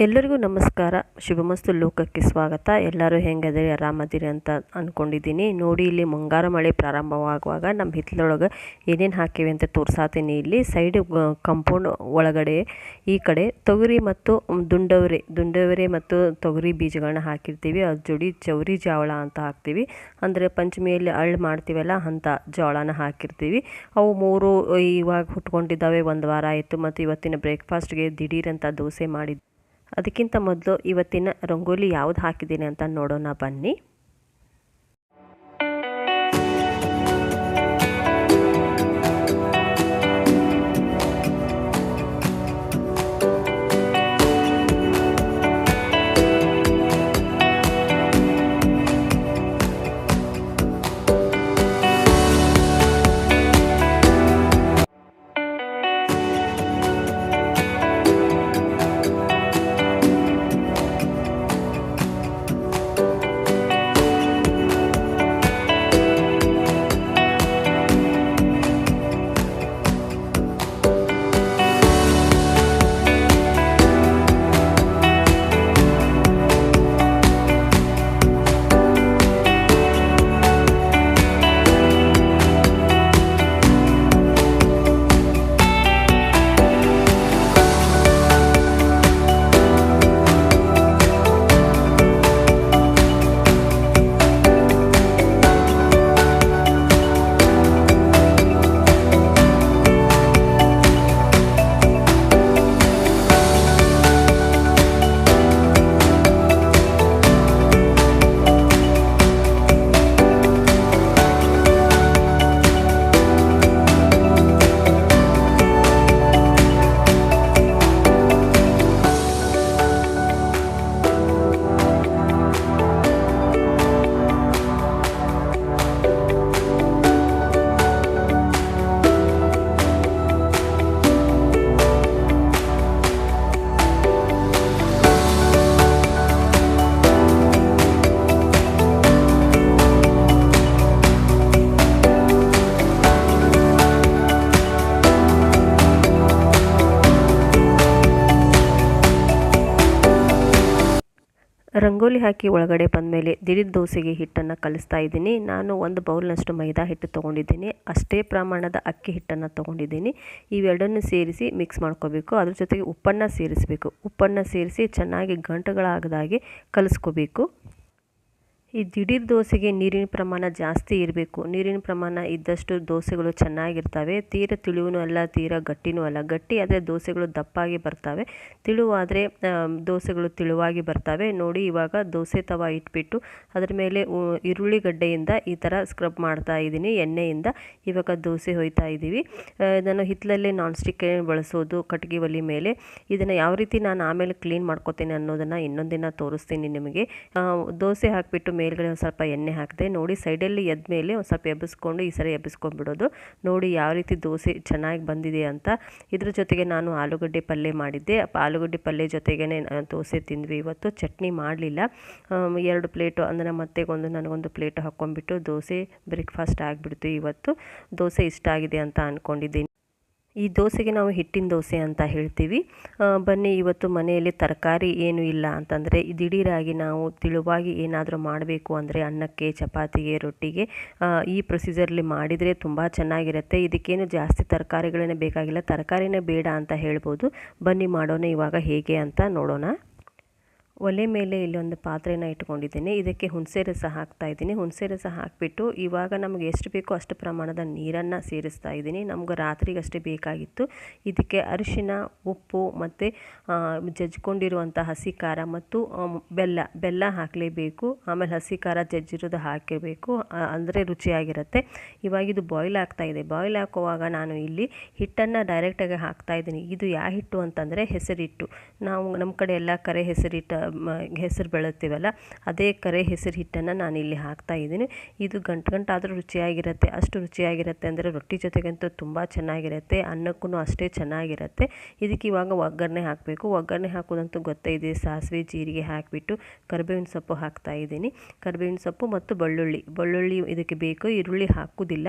ಎಲ್ಲರಿಗೂ ನಮಸ್ಕಾರ. ಶುಭಮಸ್ತು ಲೋಕಕ್ಕೆ ಸ್ವಾಗತ. ಎಲ್ಲರೂ ಹೆಂಗದಿರಿ, ಆರಾಮದಿರಿ ಅಂತ ಅಂದ್ಕೊಂಡಿದ್ದೀನಿ. ನೋಡಿ, ಇಲ್ಲಿ ಮುಂಗಾರು ಮಳೆ ಪ್ರಾರಂಭವಾಗುವಾಗ ನಮ್ಮ ಹಿತ್ತಲೊಳಗೆ ಏನೇನು ಹಾಕಿವೆ ಅಂತ ತೋರ್ಸಾತೀನಿ. ಇಲ್ಲಿ ಸೈಡ್ ಕಂಪೌಂಡ್ ಒಳಗಡೆ ಈ ಕಡೆ ತೊಗರಿ ಮತ್ತು ದುಂಡವರೆ ಮತ್ತು ತೊಗರಿ ಬೀಜಗಳನ್ನ ಹಾಕಿರ್ತೀವಿ. ಅದ್ರ ಜೋಡಿ ಚೌರಿ ಜೋಳ ಅಂತ ಹಾಕ್ತೀವಿ. ಅಂದರೆ ಪಂಚಮಿಯಲ್ಲಿ ಅಳ್ಳು ಮಾಡ್ತೀವಲ್ಲ ಅಂಥ ಜೋಳನ ಹಾಕಿರ್ತೀವಿ. ಅವು ಮೂರು ಇವಾಗ ಹುಟ್ಕೊಂಡಿದ್ದಾವೆ. ಒಂದು ವಾರ ಆಯಿತು. ಮತ್ತು ಇವತ್ತಿನ ಬ್ರೇಕ್ಫಾಸ್ಟ್ಗೆ ದಿಢೀರಂತ ದೋಸೆ ಮಾಡಿದ್ವಿ. ಅದಕ್ಕಿಂತ ಮೊದಲು ಇವತ್ತಿನ ರಂಗೋಲಿ ಯಾವ್ದು ಹಾಕಿದ್ದೀನಿ ಅಂತ ನೋಡೋಣ ಬನ್ನಿ. ರಂಗೋಲಿ ಹಾಕಿ ಒಳಗಡೆ ಬಂದಮೇಲೆ ದಿಢೀರ್ ದೋಸೆಗೆ ಹಿಟ್ಟನ್ನು ಕಲಿಸ್ತಾ ಇದ್ದೀನಿ. ನಾನು ಒಂದು ಬೌಲ್ನಷ್ಟು ಮೈದಾ ಹಿಟ್ಟು ತೊಗೊಂಡಿದ್ದೀನಿ. ಅಷ್ಟೇ ಪ್ರಮಾಣದ ಅಕ್ಕಿ ಹಿಟ್ಟನ್ನು ತೊಗೊಂಡಿದ್ದೀನಿ. ಇವೆರಡನ್ನು ಸೇರಿಸಿ ಮಿಕ್ಸ್ ಮಾಡ್ಕೋಬೇಕು. ಅದ್ರ ಜೊತೆಗೆ ಉಪ್ಪನ್ನು ಸೇರಿಸಬೇಕು. ಉಪ್ಪನ್ನು ಸೇರಿಸಿ ಚೆನ್ನಾಗಿ ಗಂಟುಗಳಾಗದಾಗೆ ಕಲಿಸ್ಕೋಬೇಕು. ಈ ದಿಢೀರ್ ದೋಸೆಗೆ ನೀರಿನ ಪ್ರಮಾಣ ಜಾಸ್ತಿ ಇರಬೇಕು. ನೀರಿನ ಪ್ರಮಾಣ ಇದ್ದಷ್ಟು ದೋಸೆಗಳು ಚೆನ್ನಾಗಿರ್ತವೆ. ತೀರ ತಿಳಿವೂ ಅಲ್ಲ, ತೀರ ಗಟ್ಟಿನೂ ಅಲ್ಲ. ಗಟ್ಟಿ ಆದರೆ ದೋಸೆಗಳು ದಪ್ಪಾಗಿ ಬರ್ತವೆ, ತಿಳುವಾದರೆ ದೋಸೆಗಳು ತಿಳುವಾಗಿ ಬರ್ತವೆ. ನೋಡಿ, ಇವಾಗ ದೋಸೆ ತವ ಇಟ್ಬಿಟ್ಟು ಅದರ ಮೇಲೆ ಈರುಳ್ಳಿಗಡ್ಡೆಯಿಂದ ಈ ಥರ ಸ್ಕ್ರಬ್ ಮಾಡ್ತಾ ಇದ್ದೀನಿ ಎಣ್ಣೆಯಿಂದ. ಇವಾಗ ದೋಸೆ ಹೊಯ್ತಾ ಇದ್ದೀವಿ. ನಾನು ಹಿತ್ತಲಲ್ಲೇ ನಾನ್ ಸ್ಟಿಕ್ ಬಳಸೋದು ಕಟ್ಟಿಗೆ ಒಲೆ ಮೇಲೆ. ಇದನ್ನು ಯಾವ ರೀತಿ ನಾನು ಆಮೇಲೆ ಕ್ಲೀನ್ ಮಾಡ್ಕೋತೀನಿ ಅನ್ನೋದನ್ನು ಇನ್ನೊಂದಿನ ತೋರಿಸ್ತೀನಿ ನಿಮಗೆ. ದೋಸೆ ಹಾಕಿಬಿಟ್ಟು ಮೇಲ್ಗಡೆ ಒಂದು ಸ್ವಲ್ಪ ಎಣ್ಣೆ ಹಾಕಿದೆ. ನೋಡಿ, ಸೈಡಲ್ಲಿ ಎದ್ಮೇಲೆ ಒಂದು ಸ್ವಲ್ಪ ಎಬ್ಬಿಸ್ಕೊಂಡು ಈ ಸರಿ ಎಬ್ಬಿಸ್ಕೊಂಡ್ಬಿಡೋದು. ನೋಡಿ ಯಾವ ರೀತಿ ದೋಸೆ ಚೆನ್ನಾಗಿ ಬಂದಿದೆ ಅಂತ. ಇದ್ರ ಜೊತೆಗೆ ನಾನು ಆಲೂಗಡ್ಡೆ ಪಲ್ಯ ಮಾಡಿದ್ದೆ. ಆಲೂಗಡ್ಡೆ ಪಲ್ಯ ಜೊತೆಗೇ ದೋಸೆ ತಿಂದ್ವಿ. ಇವತ್ತು ಚಟ್ನಿ ಮಾಡಲಿಲ್ಲ. 2 ಪ್ಲೇಟು ಅಂದರೆ ಮತ್ತೆ ನನಗೊಂದು ಪ್ಲೇಟು ಹಾಕ್ಕೊಂಡ್ಬಿಟ್ಟು ದೋಸೆ ಬ್ರೇಕ್ಫಾಸ್ಟ್ ಆಗಿಬಿಡ್ತು. ಇವತ್ತು ದೋಸೆ ಇಷ್ಟ ಆಗಿದೆ ಅಂತ ಅಂದ್ಕೊಂಡಿದ್ದೀನಿ. ಈ ದೋಸೆಗೆ ನಾವು ಹಿಟ್ಟಿನ ದೋಸೆ ಅಂತ ಹೇಳ್ತೀವಿ. ಬನ್ನಿ, ಇವತ್ತು ಮನೆಯಲ್ಲಿ ತರಕಾರಿ ಏನೂ ಇಲ್ಲ ಅಂತಂದರೆ ದಿಢೀರಾಗಿ ನಾವು ತಿಳುವಾಗಿ ಏನಾದರೂ ಮಾಡಬೇಕು ಅಂದರೆ ಅನ್ನಕ್ಕೆ, ಚಪಾತಿಗೆ, ರೊಟ್ಟಿಗೆ ಈ ಪ್ರೊಸೀಜರ್ಲಿ ಮಾಡಿದರೆ ತುಂಬ ಚೆನ್ನಾಗಿರುತ್ತೆ. ಇದಕ್ಕೇನು ಜಾಸ್ತಿ ತರಕಾರಿಗಳೇ ಬೇಕಾಗಿಲ್ಲ. ತರಕಾರಿನೇ ಬೇಡ ಅಂತ ಹೇಳ್ಬೋದು. ಬನ್ನಿ ಮಾಡೋಣ ಇವಾಗ ಹೇಗೆ ಅಂತ ನೋಡೋಣ. ಒಲೆ ಮೇಲೆ ಇಲ್ಲೊಂದು ಪಾತ್ರೆನ ಇಟ್ಕೊಂಡಿದ್ದೀನಿ. ಇದಕ್ಕೆ ಹುಣಸೆ ರಸ ಹಾಕ್ತಾ ಇದ್ದೀನಿ. ಹುಣಸೆ ರಸ ಹಾಕಿಬಿಟ್ಟು ಇವಾಗ ನಮಗೆ ಎಷ್ಟು ಬೇಕೋ ಅಷ್ಟು ಪ್ರಮಾಣದ ನೀರನ್ನು ಸೇರಿಸ್ತಾ ಇದ್ದೀನಿ. ನಮ್ಗೆ ರಾತ್ರಿಗಷ್ಟೇ ಬೇಕಾಗಿತ್ತು. ಇದಕ್ಕೆ ಅರಿಶಿನ, ಉಪ್ಪು ಮತ್ತು ಜಜ್ಕೊಂಡಿರುವಂಥ ಹಸಿ ಖಾರ ಮತ್ತು ಬೆಲ್ಲ ಹಾಕಲೇಬೇಕು. ಆಮೇಲೆ ಹಸಿ ಖಾರ ಜಜ್ಜಿರೋದು ಹಾಕಿರಬೇಕು, ಅಂದರೆ ರುಚಿಯಾಗಿರುತ್ತೆ. ಇವಾಗ ಇದು ಬಾಯ್ಲ್ ಆಗ್ತಾಯಿದೆ. ಬಾಯ್ಲ್ ಹಾಕುವಾಗ ನಾನು ಇಲ್ಲಿ ಹಿಟ್ಟನ್ನು ಡೈರೆಕ್ಟಾಗಿ ಹಾಕ್ತಾ ಇದ್ದೀನಿ. ಇದು ಯಾವ ಹಿಟ್ಟು ಅಂತಂದರೆ ಹೆಸರಿಟ್ಟು. ನಾವು ನಮ್ಮ ಕಡೆ ಎಲ್ಲ ಕರೆ ಹೆಸರಿಟ್ಟು ಹೆಸರು ಬೆಳೆತೀವಲ್ಲ ಅದೇ ಕರೆ ಹೆಸರು ಹಿಟ್ಟನ್ನು ನಾನಿಲ್ಲಿ ಹಾಕ್ತಾಯಿದ್ದೀನಿ. ಇದು ಗಂಟಾದರೂ ರುಚಿಯಾಗಿರುತ್ತೆ. ಅಷ್ಟು ರುಚಿಯಾಗಿರುತ್ತೆ ಅಂದರೆ ರೊಟ್ಟಿ ಜೊತೆಗಂತೂ ತುಂಬ ಚೆನ್ನಾಗಿರುತ್ತೆ, ಅನ್ನಕ್ಕೂ ಅಷ್ಟೇ ಚೆನ್ನಾಗಿರುತ್ತೆ. ಇದಕ್ಕೆ ಇವಾಗ ಒಗ್ಗರಣೆ ಹಾಕಬೇಕು. ಒಗ್ಗರಣೆ ಹಾಕೋದಂತೂ ಗೊತ್ತೇ ಇದೆ. ಸಾಸಿವೆ ಜೀರಿಗೆ ಹಾಕಿಬಿಟ್ಟು ಕರಿಬೇವಿನ ಸೊಪ್ಪು ಹಾಕ್ತಾಯಿದ್ದೀನಿ. ಕರಿಬೇವಿನ ಸೊಪ್ಪು ಮತ್ತು ಬೆಳ್ಳುಳ್ಳಿ ಇದಕ್ಕೆ ಬೇಕು. ಈರುಳ್ಳಿ ಹಾಕೋದಿಲ್ಲ,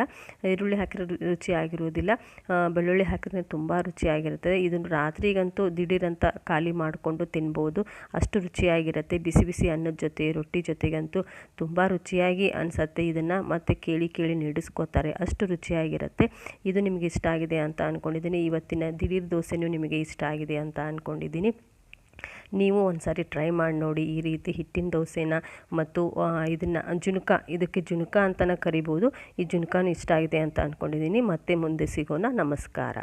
ಈರುಳ್ಳಿ ಹಾಕಿರೋ ರುಚಿಯಾಗಿರುವುದಿಲ್ಲ. ಬೆಳ್ಳುಳ್ಳಿ ಹಾಕಿದ್ರೆ ತುಂಬ ರುಚಿಯಾಗಿರ್ತದೆ. ಇದನ್ನು ರಾತ್ರಿಗಂತೂ ದಿಢೀರಂತ ಖಾಲಿ ಮಾಡಿಕೊಂಡು ತಿನ್ಬೋದು, ಅಷ್ಟು ರುಚಿಯಾಗಿರುತ್ತೆ. ಬಿಸಿ ಬಿಸಿ ಅನ್ನದ ಜೊತೆ ರೊಟ್ಟಿ ಜೊತೆಗಂತೂ ತುಂಬ ರುಚಿಯಾಗಿ ಅನಿಸುತ್ತೆ. ಇದನ್ನು ಮತ್ತೆ ಕೇಳಿ ನಡೆಸ್ಕೋತಾರೆ, ಅಷ್ಟು ರುಚಿಯಾಗಿರುತ್ತೆ. ಇದು ನಿಮಗೆ ಇಷ್ಟ ಆಗಿದೆ ಅಂತ ಅಂದ್ಕೊಂಡಿದ್ದೀನಿ. ಇವತ್ತಿನ ದಿಢೀರ್ ದೋಸೆನೂ ನಿಮಗೆ ಇಷ್ಟ ಆಗಿದೆ ಅಂತ ಅಂದ್ಕೊಂಡಿದ್ದೀನಿ. ನೀವು ಒಂದು ಸಾರಿ ಟ್ರೈ ಮಾಡಿ ನೋಡಿ ಈ ರೀತಿ ಹಿಟ್ಟಿನ ದೋಸೆನ. ಮತ್ತು ಇದನ್ನು ಇದಕ್ಕೆ ಜುಣಕ ಅಂತಲೇ ಕರಿಬೋದು. ಈ ಜುಣಕನೂ ಇಷ್ಟ ಆಗಿದೆ ಅಂತ ಅಂದ್ಕೊಂಡಿದ್ದೀನಿ. ಮತ್ತೆ ಮುಂದೆ ಸಿಗೋಣ. ನಮಸ್ಕಾರ.